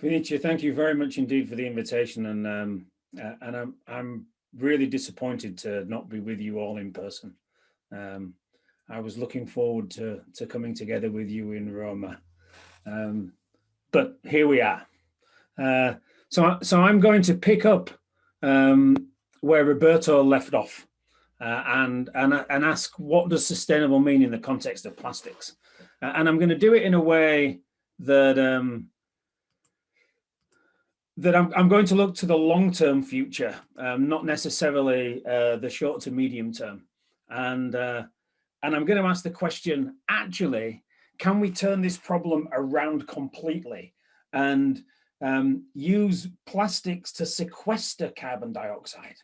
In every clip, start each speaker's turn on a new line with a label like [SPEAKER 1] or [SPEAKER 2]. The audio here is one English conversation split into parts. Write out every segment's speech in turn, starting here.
[SPEAKER 1] Vinicia, thank you very much indeed for the invitation, and I'm really disappointed to not be with you all in person. I was looking forward to coming together with you in Roma, but here we are. So I'm going to pick up where Roberto left off, and ask, what does sustainable mean in the context of plastics? And I'm going to do it in a way that I'm going to look to the long-term future, not necessarily the short to medium term. And I'm going to ask the question, actually, can we turn this problem around completely and use plastics to sequester carbon dioxide?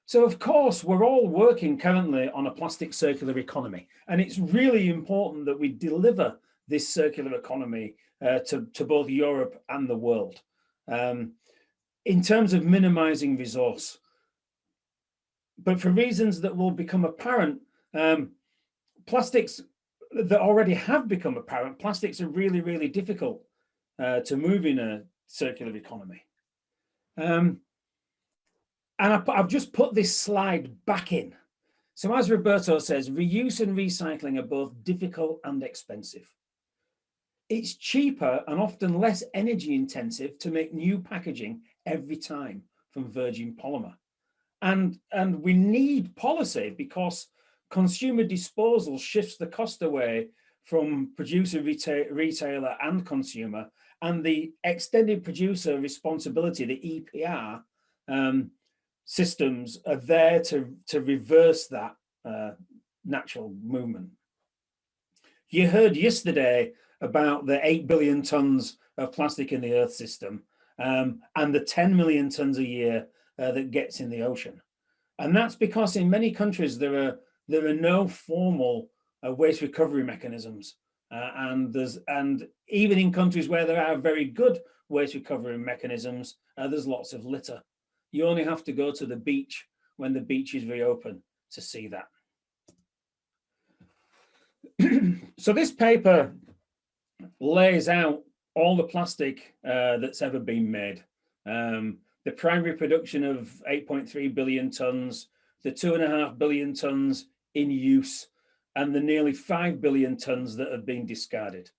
[SPEAKER 1] So, of course, we're all working currently on a plastic circular economy, and it's really important that we deliver this circular economy to both Europe and the world in terms of minimizing resource. But for reasons that will become apparent, plastics that already have become apparent, plastics are really, really difficult to move in a circular economy. And I've just put this slide back in. So as Roberto says, reuse and recycling are both difficult and expensive. It's cheaper and often less energy intensive to make new packaging every time from virgin polymer. And we need policy because consumer disposal shifts the cost away from producer, retailer and consumer, and the extended producer responsibility, the EPR, systems are there to reverse that natural movement. You heard yesterday about the 8 billion tons of plastic in the Earth system and the 10 million tons a year that gets in the ocean. And that's because in many countries there are no formal waste recovery mechanisms. And even in countries where there are very good waste recovery mechanisms, there's lots of litter. You only have to go to the beach when the beaches reopen to see that. So this paper lays out all the plastic that's ever been made. The primary production of 8.3 billion tons, the 2.5 billion tons in use, and the nearly 5 billion tons that have been discarded.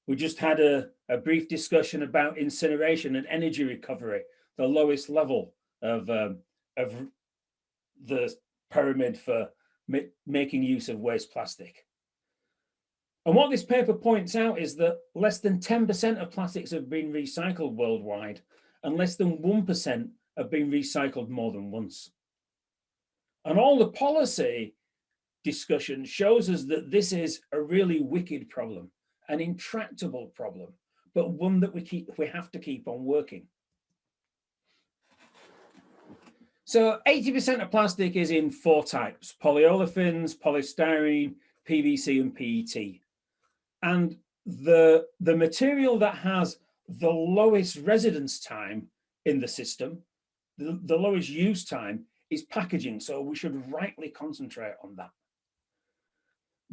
[SPEAKER 1] We just had a brief discussion about incineration and energy recovery, the lowest level of the pyramid for making use of waste plastic. And what this paper points out is that less than 10% of plastics have been recycled worldwide, and less than 1% have been recycled more than once. And all the policy discussion shows us that this is a really wicked problem, an intractable problem, but one that we have to keep on working. So 80% of plastic is in 4 types: polyolefins, polystyrene, PVC, and PET. And the material that has the lowest residence time in the system, the lowest use time, is packaging. So we should rightly concentrate on that.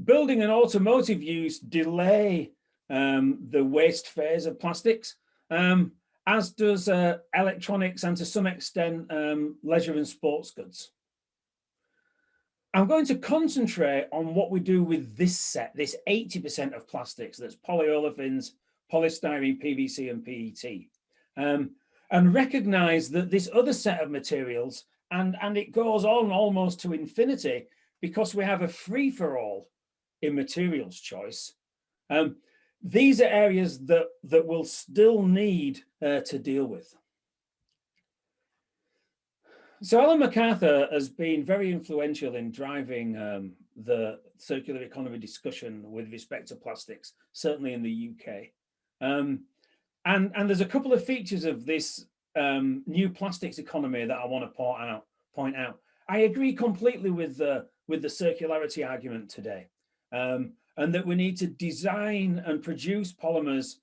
[SPEAKER 1] Building and automotive use delay the waste phase of plastics, as does electronics and to some extent leisure and sports goods. I'm going to concentrate on what we do with this set, this 80% of plastics, that's polyolefins, polystyrene, PVC, and PET, and recognize that this other set of materials, and it goes on almost to infinity because we have a free-for-all in materials choice. These are areas that we'll still need to deal with. So Ellen MacArthur has been very influential in driving the circular economy discussion with respect to plastics, certainly in the UK. And there's a couple of features of this new plastics economy that I want to point out. I agree completely with the circularity argument today, and that we need to design and produce polymers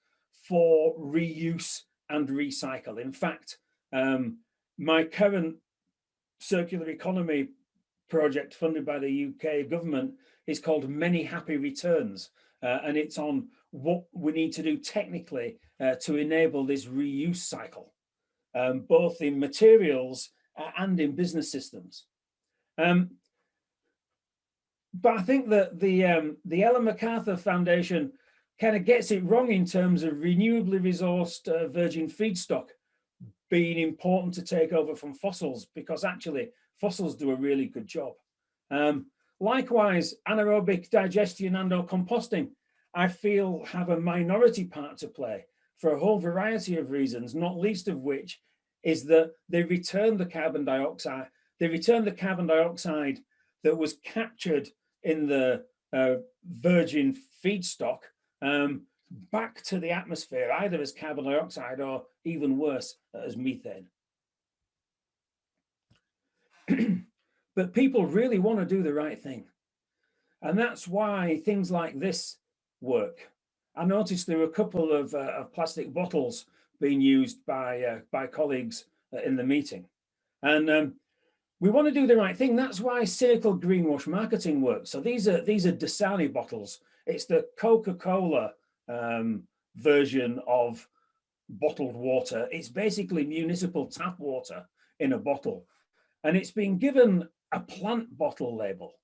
[SPEAKER 1] for reuse and recycle. In fact, my current circular economy project funded by the UK government is called Many Happy Returns. And it's on what we need to do technically to enable this reuse cycle, both in materials and in business systems. But I think that the Ellen MacArthur Foundation kind of gets it wrong in terms of renewably resourced virgin feedstock being important to take over from fossils, because actually fossils do a really good job. Likewise, anaerobic digestion and or composting, I feel, have a minority part to play for a whole variety of reasons, not least of which is that they return the carbon dioxide. They return the carbon dioxide that was captured in the virgin feedstock back to the atmosphere, either as carbon dioxide or even worse, as methane. But people really want to do the right thing. And that's why things like this work. I noticed there were a couple of plastic bottles being used by colleagues in the meeting. And we want to do the right thing. That's why cynical greenwash marketing works. So these are Dasani bottles. It's the Coca-Cola version of bottled water. It's basically municipal tap water in a bottle. And it's been given a plant bottle label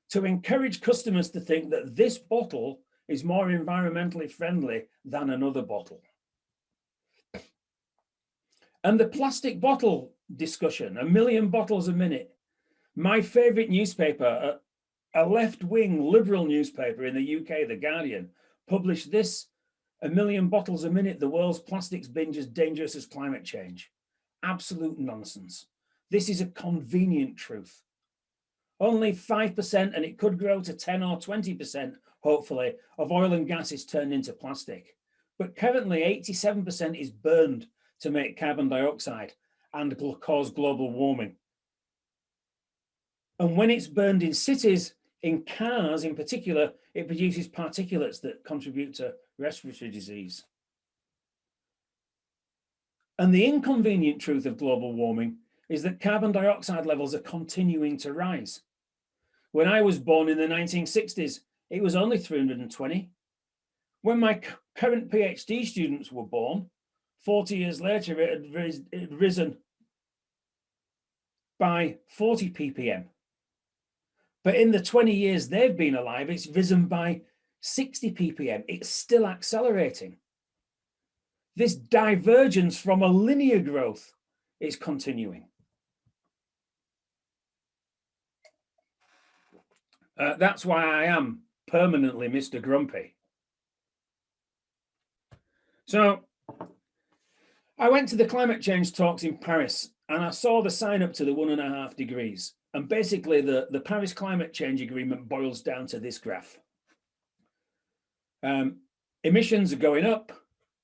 [SPEAKER 1] to encourage customers to think that this bottle is more environmentally friendly than another bottle. And the plastic bottle discussion, 1 million bottles a minute. My favorite newspaper, a left-wing liberal newspaper in the UK, The Guardian, published this: 1 million bottles a minute, the world's plastics binge as dangerous as climate change. Absolute nonsense. This is a convenient truth. Only 5%, and it could grow to 10 or 20%, hopefully, of oil and gas is turned into plastic. But currently 87% is burned to make carbon dioxide and cause global warming. And when it's burned in cities, in cars in particular, it produces particulates that contribute to respiratory disease. And the inconvenient truth of global warming is that carbon dioxide levels are continuing to rise. When I was born in the 1960s, it was only 320. When my current PhD students were born, 40 years later, it had risen by 40 ppm. But in the 20 years they've been alive, it's risen by 60 ppm. It's still accelerating. This divergence from a linear growth is continuing. That's why I am permanently Mr. Grumpy. So I went to the climate change talks in Paris and I saw the sign up to the 1.5 degrees. And basically the Paris Climate Change Agreement boils down to this graph. Emissions are going up,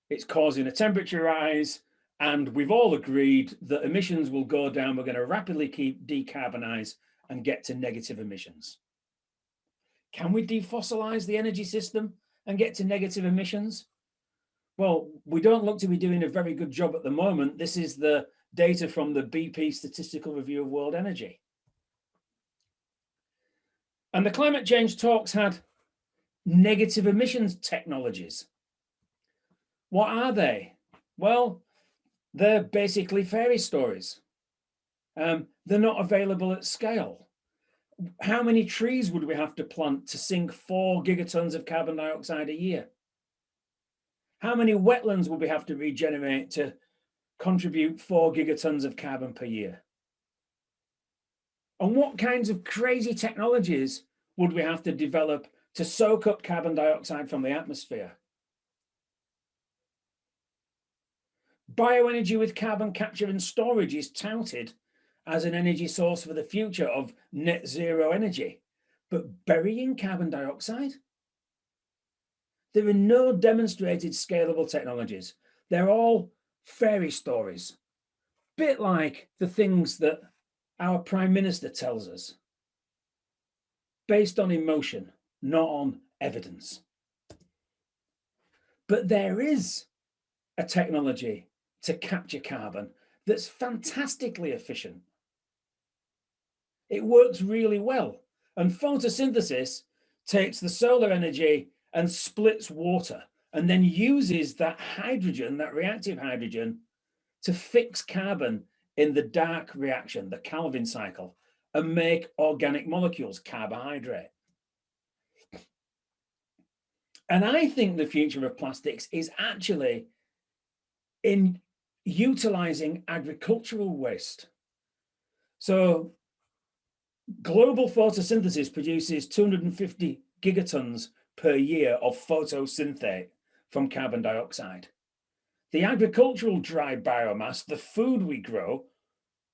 [SPEAKER 1] it's causing a temperature rise, and we've all agreed that emissions will go down. We're going to rapidly decarbonize and get to negative emissions. Can we defossilize the energy system and get to negative emissions? Well, we don't look to be doing a very good job at the moment. This is the data from the BP Statistical Review of World Energy. And the climate change talks had negative emissions technologies. What are they? Well, they're basically fairy stories. They're not available at scale. How many trees would we have to plant to sink 4 gigatons of carbon dioxide a year? How many wetlands would we have to regenerate to contribute 4 gigatons of carbon per year? And what kinds of crazy technologies would we have to develop to soak up carbon dioxide from the atmosphere? Bioenergy with carbon capture and storage is touted as an energy source for the future of net zero energy, but burying carbon dioxide? There are no demonstrated scalable technologies. They're all fairy stories, bit like the things that our Prime Minister tells us, based on emotion, not on evidence. But there is a technology to capture carbon that's fantastically efficient. It works really well. And photosynthesis takes the solar energy and splits water and then uses that hydrogen, that reactive hydrogen, to fix carbon in the dark reaction, the Calvin cycle, and make organic molecules, carbohydrate. And I think the future of plastics is actually in utilizing agricultural waste. So global photosynthesis produces 250 gigatons per year of photosynthate from carbon dioxide. The agricultural dry biomass, the food we grow,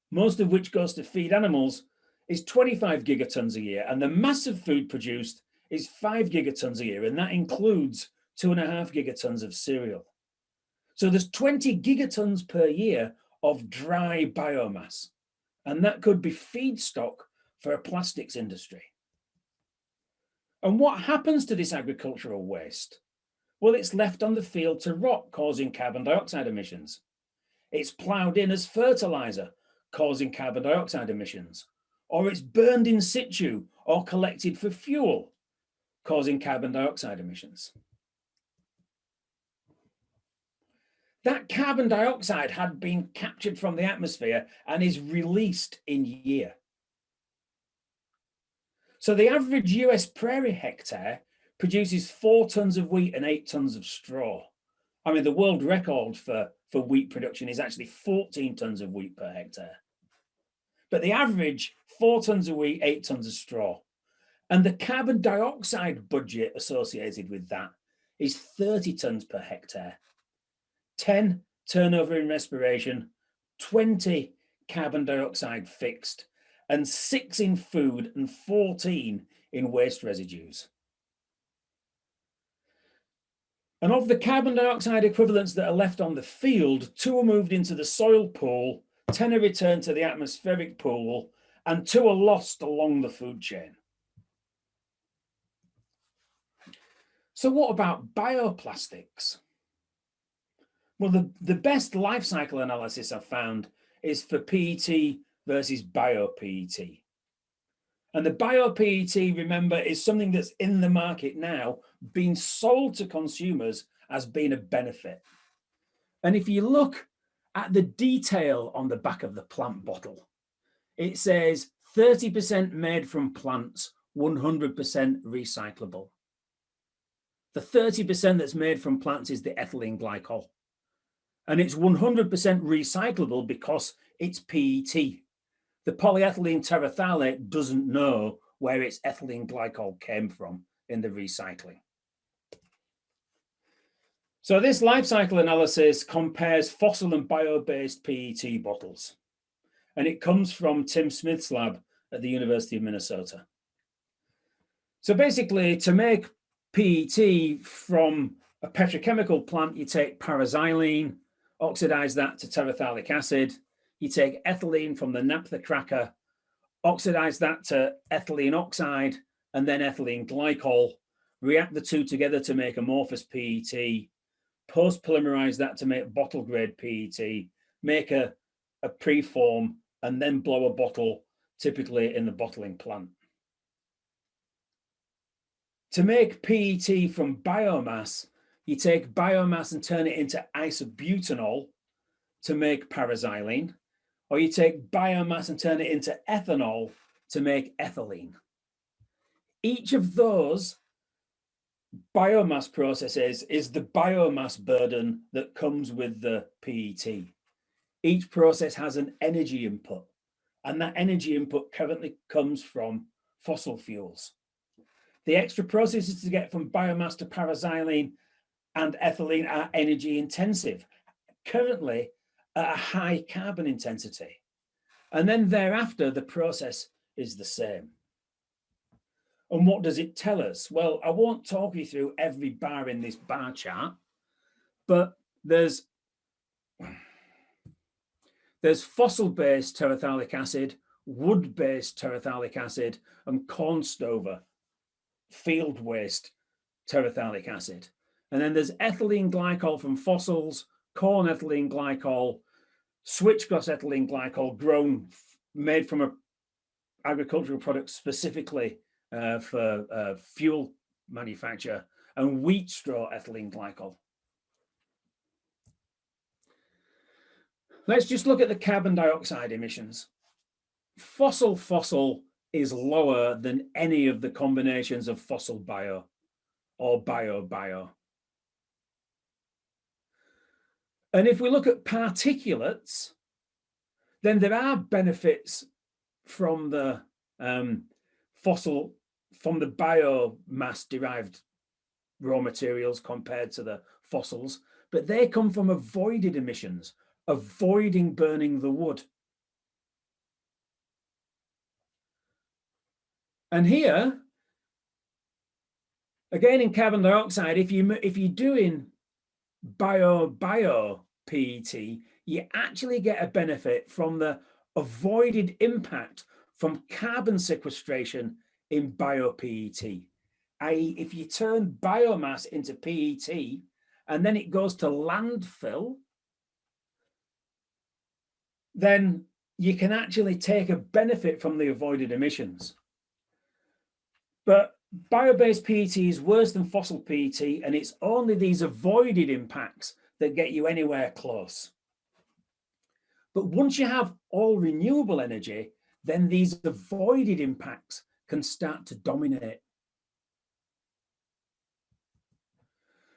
[SPEAKER 1] most of which goes to feed animals, is 25 gigatons a year. And the massive food produced is 5 gigatons a year. And that includes 2.5 gigatons of cereal. So there's 20 gigatons per year of dry biomass. And that could be feedstock for a plastics industry. And what happens to this agricultural waste? Well, it's left on the field to rot, causing carbon dioxide emissions. It's ploughed in as fertilizer, causing carbon dioxide emissions. Or it's burned in situ or collected for fuel, causing carbon dioxide emissions. That carbon dioxide had been captured from the atmosphere and is released in year. So the average US prairie hectare produces 4 tons of wheat and 8 tons of straw. I mean, the world record for wheat production is actually 14 tons of wheat per hectare. But the average, 4 tons of wheat, 8 tons of straw. And the carbon dioxide budget associated with that is 30 tons per hectare. 10 turnover in respiration, 20 carbon dioxide fixed, and 6 in food and 14 in waste residues. And of the carbon dioxide equivalents that are left on the field, 2 are moved into the soil pool, 10 are returned to the atmospheric pool, and 2 are lost along the food chain. So what about bioplastics? Well, the best life cycle analysis I've found is for PET versus BioPET. And the BioPET, remember, is something that's in the market now, being sold to consumers as being a benefit. And if you look at the detail on the back of the plant bottle, it says 30% made from plants, 100% recyclable. The 30% that's made from plants is the ethylene glycol. And it's 100% recyclable because it's PET. The polyethylene terephthalate doesn't know where its ethylene glycol came from in the recycling. So this life cycle analysis compares fossil and bio-based PET bottles. And it comes from Tim Smith's lab at the University of Minnesota. So basically, to make PET from a petrochemical plant, you take paraxylene, oxidize that to terephthalic acid. You take ethylene from the naphtha cracker, oxidize that to ethylene oxide, and then ethylene glycol, react the two together to make amorphous PET, post-polymerize that to make bottle-grade PET, make a preform, and then blow a bottle, typically in the bottling plant. To make PET from biomass, you take biomass and turn it into isobutanol to make paraxylene, or you take biomass and turn it into ethanol to make ethylene. Each of those biomass processes is the biomass burden that comes with the PET. Each process has an energy input, and that energy input currently comes from fossil fuels. The extra processes to get from biomass to paraxylene and ethylene are energy intensive, currently at a high carbon intensity. And then thereafter, the process is the same. And what does it tell us? Well, I won't talk you through every bar in this bar chart, but there's fossil-based terephthalic acid, wood-based terephthalic acid, and corn stover, field waste terephthalic acid. And then there's ethylene glycol from fossils, corn ethylene glycol, switchgrass ethylene glycol made from agricultural products specifically for fuel manufacture, and wheat straw ethylene glycol. Let's just look at the carbon dioxide emissions. Fossil is lower than any of the combinations of fossil bio or bio. And if we look at particulates, then there are benefits from the from the biomass derived raw materials compared to the fossils, but they come from avoided emissions, avoiding burning the wood. And here, again in carbon dioxide, if you're doing bio PET, you actually get a benefit from the avoided impact from carbon sequestration in bio PET. i.e., if you turn biomass into PET and then it goes to landfill, then you can actually take a benefit from the avoided emissions. But bio-based PET is worse than fossil PET, and it's only these avoided impacts that get you anywhere close. But once you have all renewable energy, then these avoided impacts can start to dominate.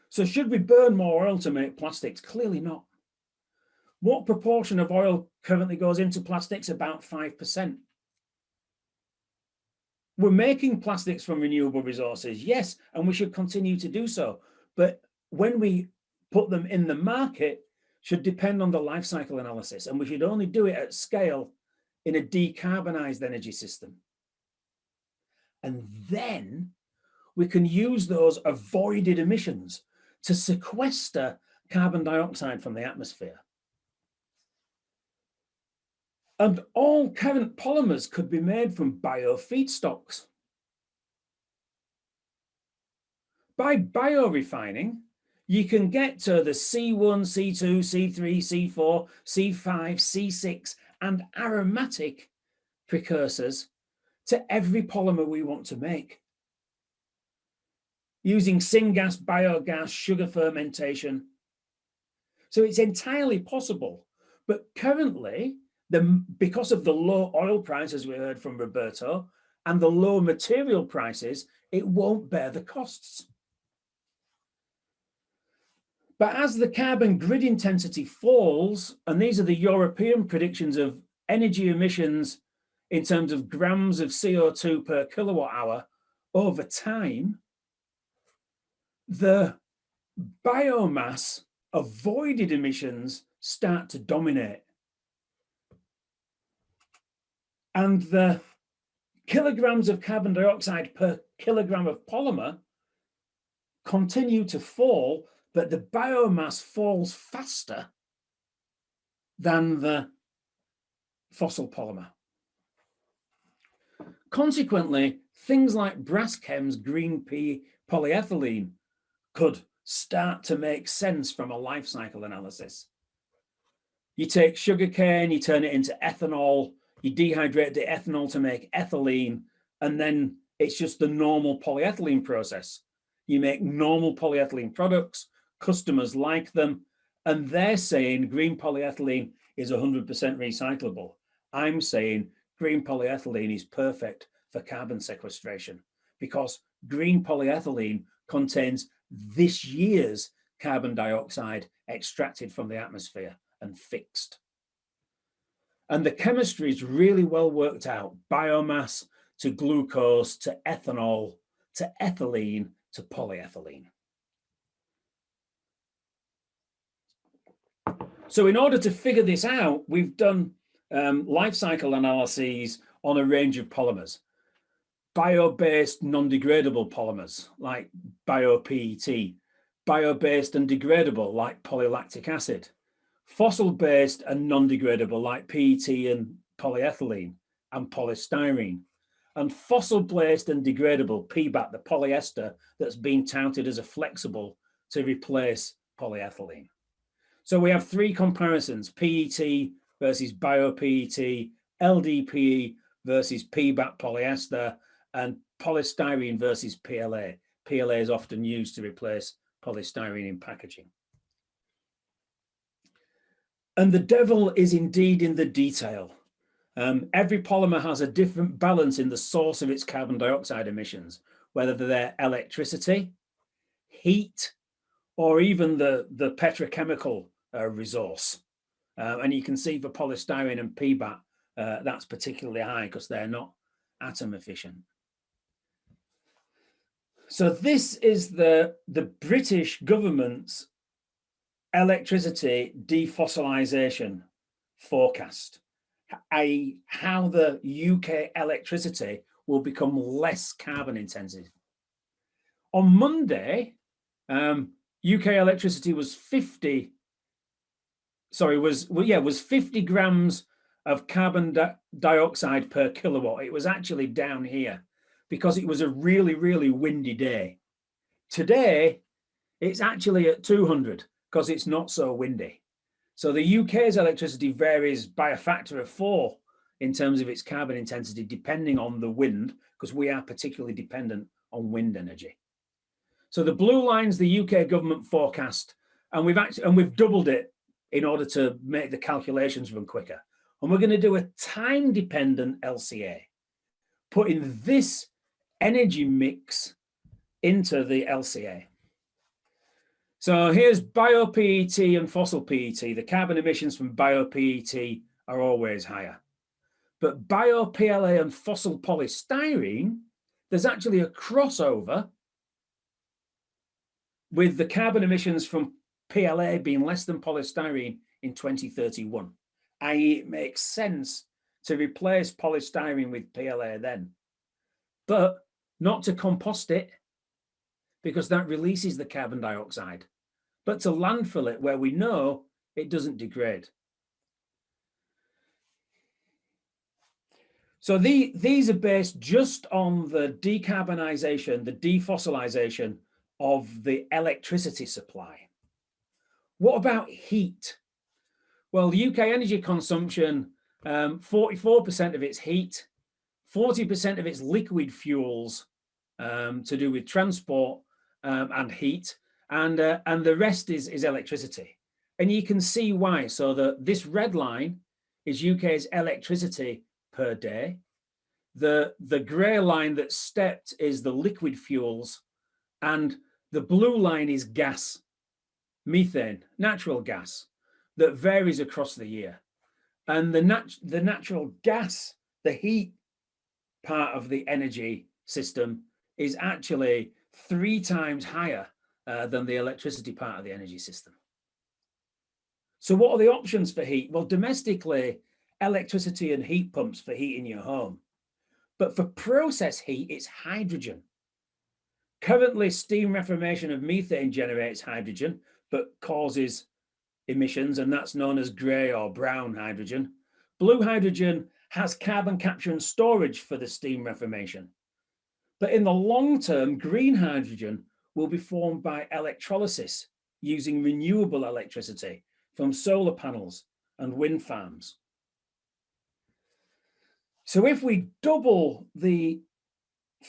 [SPEAKER 1] So should we burn more oil to make plastics? Clearly not. What proportion of oil currently goes into plastics? About 5%. We're making plastics from renewable resources, yes, and we should continue to do so. But when we put them in the market, should depend on the life cycle analysis, and we should only do it at scale in a decarbonized energy system. And then we can use those avoided emissions to sequester carbon dioxide from the atmosphere. And all current polymers could be made from bio feedstocks. By biorefining, you can get to the C1, C2, C3, C4, C5, C6, and aromatic precursors to every polymer we want to make. Using syngas, biogas, sugar fermentation. So it's entirely possible. But currently, because of the low oil prices we heard from Roberto and the low material prices, it won't bear the costs. But as the carbon grid intensity falls, and these are the European predictions of energy emissions in terms of grams of CO2 per kilowatt hour over time, the biomass avoided emissions start to dominate. And the kilograms of carbon dioxide per kilogram of polymer continue to fall, but the biomass falls faster than the fossil polymer. Consequently, things like Braskem's green polyethylene could start to make sense from a life cycle analysis. You take sugarcane, you turn it into ethanol, you dehydrate the ethanol to make ethylene, and then it's just the normal polyethylene process. You make normal polyethylene products, customers like them, and they're saying green polyethylene is 100% recyclable. I'm saying green polyethylene is perfect for carbon sequestration because green polyethylene contains this year's carbon dioxide extracted from the atmosphere and fixed. And the chemistry is really well worked out. Biomass to glucose to ethanol to ethylene to polyethylene. So in order to figure this out, we've done life cycle analyses on a range of polymers. Bio-based non-degradable polymers like bio-PET, bio-based and degradable like polylactic acid, fossil-based and non-degradable like PET and polyethylene and polystyrene, and fossil-based and degradable PBAT, the polyester that's been touted as a flexible to replace polyethylene. So we have three comparisons, PET versus bio-PET, LDPE versus PBAT polyester, and polystyrene versus PLA. PLA is often used to replace polystyrene in packaging. And the devil is indeed in the detail. Every polymer has a different balance in the source of its carbon dioxide emissions, whether they're electricity, heat, or even the petrochemical resource. And you can see for polystyrene and PBAT, that's particularly high because they're not atom efficient. So this is the British government's electricity defossilization forecast, i.e. how the UK electricity will become less carbon intensive. On Monday, UK electricity was 50 grams of carbon dioxide per kilowatt. It was actually down here because it was a really, really windy day. Today, it's actually at 200 because it's not so windy. So the UK's electricity varies by a factor of 4 in terms of its carbon intensity, depending on the wind, because we are particularly dependent on wind energy. So the blue line's the UK government forecast, and we've doubled it in order to make the calculations run quicker. And we're going to do a time-dependent LCA, putting this energy mix into the LCA. So here's BioPET and fossil PET. The carbon emissions from BioPET are always higher. But BioPLA and fossil polystyrene, there's actually a crossover with the carbon emissions from PLA being less than polystyrene in 2031, i.e. it makes sense to replace polystyrene with PLA then, but not to compost it because that releases the carbon dioxide, but to landfill it where we know it doesn't degrade. So these are based just on the decarbonisation, the defossilization of the electricity supply. What about heat? Well, the UK energy consumption, 44% of its heat, 40% of its liquid fuels to do with transport and heat, and the rest is electricity. And you can see why. So this red line is UK's electricity per day. The grey line that's stepped is the liquid fuels, and the blue line is gas, methane, natural gas, that varies across the year. And the natural gas, the heat part of the energy system, is actually 3 times higher than the electricity part of the energy system. So what are the options for heat? Well, domestically, electricity and heat pumps for heating your home. But for process heat, it's hydrogen. Currently, steam reformation of methane generates hydrogen, but causes emissions, and that's known as grey or brown hydrogen. Blue hydrogen has carbon capture and storage for the steam reformation. But in the long term, green hydrogen will be formed by electrolysis using renewable electricity from solar panels and wind farms. So if we double the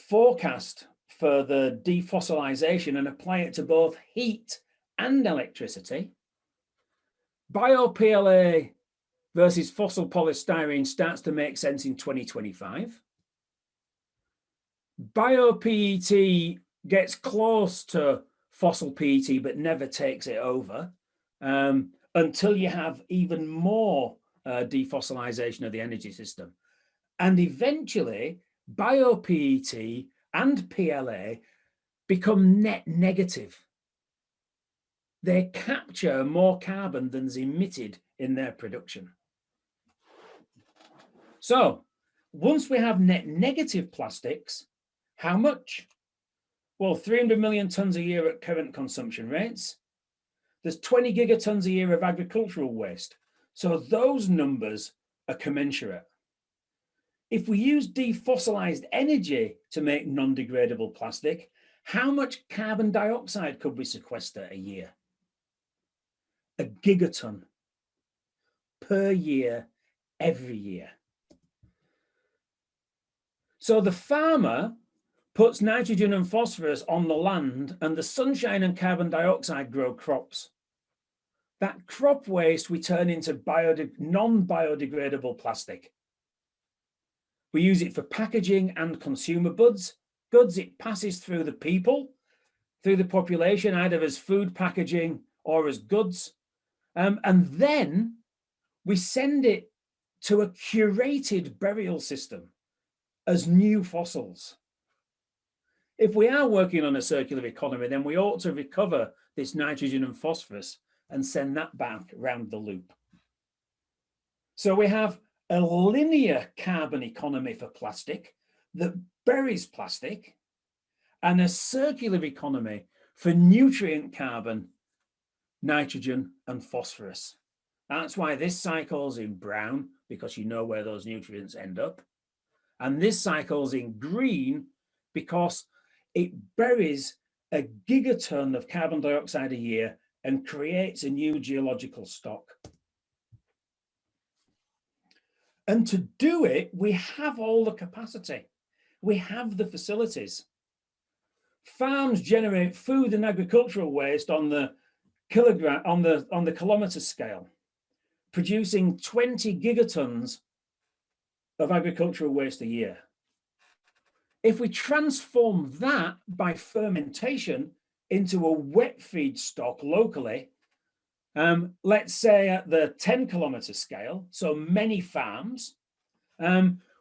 [SPEAKER 1] forecast for the defossilization and apply it to both heat and electricity, BioPLA versus fossil polystyrene starts to make sense in 2025. BioPET gets close to fossil PET but never takes it over until you have even more defossilization of the energy system. And eventually, BioPET and PLA become net negative. They capture more carbon than is emitted in their production. So once we have net negative plastics, how much? Well, 300 million tons a year at current consumption rates. There's 20 gigatons a year of agricultural waste. So those numbers are commensurate. If we use defossilized energy to make non-degradable plastic, how much carbon dioxide could we sequester a year? A gigaton per year, every year. So the farmer puts nitrogen and phosphorus on the land, and the sunshine and carbon dioxide grow crops. That crop waste we turn into non-biodegradable plastic. We use it for packaging and consumer goods. It passes through the people, through the population, either as food packaging or as goods. And then we send it to a curated burial system as new fossils. If we are working on a circular economy, then we ought to recover this nitrogen and phosphorus and send that back around the loop. So we have a linear carbon economy for plastic that buries plastic, and a circular economy for nutrient carbon, nitrogen, and phosphorus. That's why this cycle's in brown, because you know where those nutrients end up. And this cycle's in green because it buries a gigaton of carbon dioxide a year and creates a new geological stock. And to do it, we have all the capacity. We have the facilities. Farms generate food and agricultural waste on the kilogram, on the kilometre scale, producing 20 gigatons of agricultural waste a year. If we transform that by fermentation into a wet feedstock locally, let's say at the 10 kilometre scale, so many farms,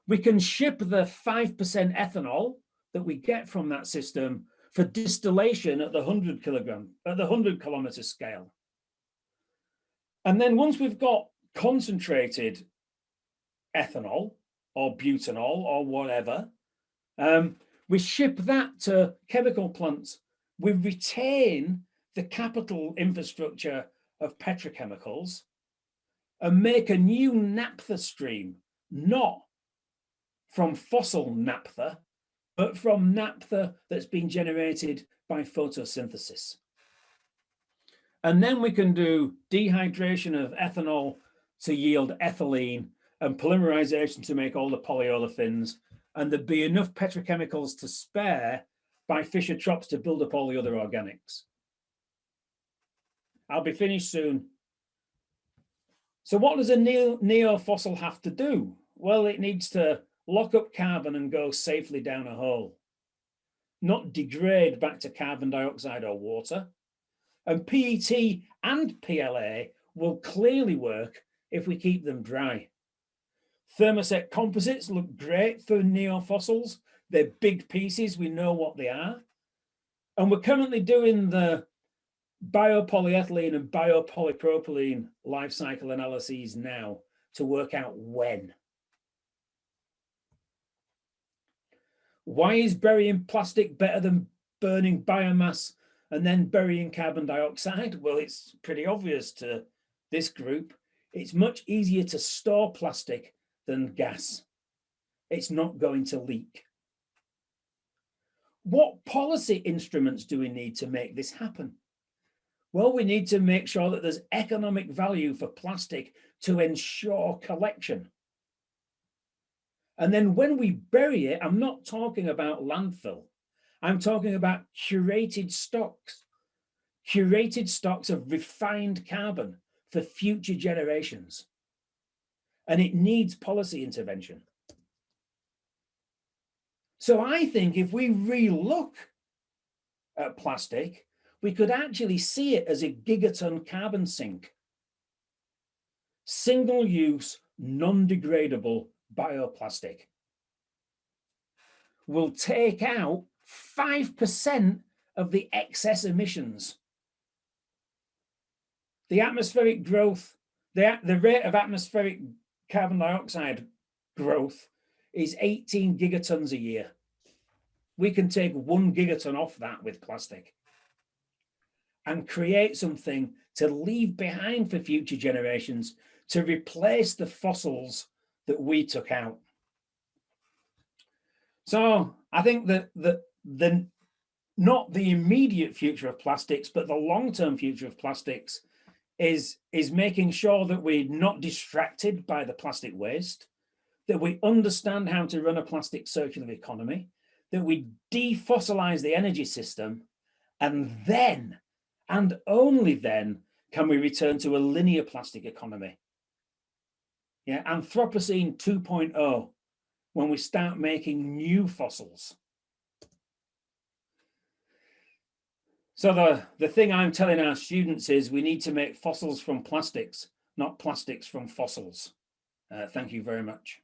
[SPEAKER 1] we can ship the 5% ethanol that we get from that system for distillation at the 100 kilometre scale. And then once we've got concentrated ethanol or butanol or whatever, we ship that to chemical plants. We retain the capital infrastructure of petrochemicals and make a new naphtha stream, not from fossil naphtha, but from naphtha that's been generated by photosynthesis. And then we can do dehydration of ethanol to yield ethylene and polymerization to make all the polyolefins, and there'd be enough petrochemicals to spare by Fischer-Tropsch to build up all the other organics. I'll be finished soon. So what does a neo-fossil have to do? Well, it needs to lock up carbon and go safely down a hole, not degrade back to carbon dioxide or water. And PET and PLA will clearly work if we keep them dry. Thermoset composites look great for neo-fossils. They're big pieces, we know what they are. And we're currently doing the biopolyethylene and biopolypropylene life cycle analyses now to work out when. Why is burying plastic better than burning biomass and then burying carbon dioxide? Well, it's pretty obvious to this group. It's much easier to store plastic than gas. It's not going to leak. What policy instruments do we need to make this happen? Well, we need to make sure that there's economic value for plastic to ensure collection. And then when we bury it, I'm not talking about landfill. I'm talking about curated stocks of refined carbon for future generations. And it needs policy intervention. So I think if we re-look at plastic, we could actually see it as a gigaton carbon sink. Single-use, non-degradable bioplastic will take out 5% of the excess emissions. The atmospheric growth, the rate of atmospheric carbon dioxide growth is 18 gigatons a year. We can take 1 gigaton off that with plastic and create something to leave behind for future generations to replace the fossils that we took out. So I think that not the immediate future of plastics, but the long-term future of plastics is making sure that we're not distracted by the plastic waste, that we understand how to run a plastic circular economy, that we defossilize the energy system, and then, and only then, can we return to a linear plastic economy. Yeah, Anthropocene 2.0, when we start making new fossils. So the thing I'm telling our students is we need to make fossils from plastics, not plastics from fossils. Thank you very much.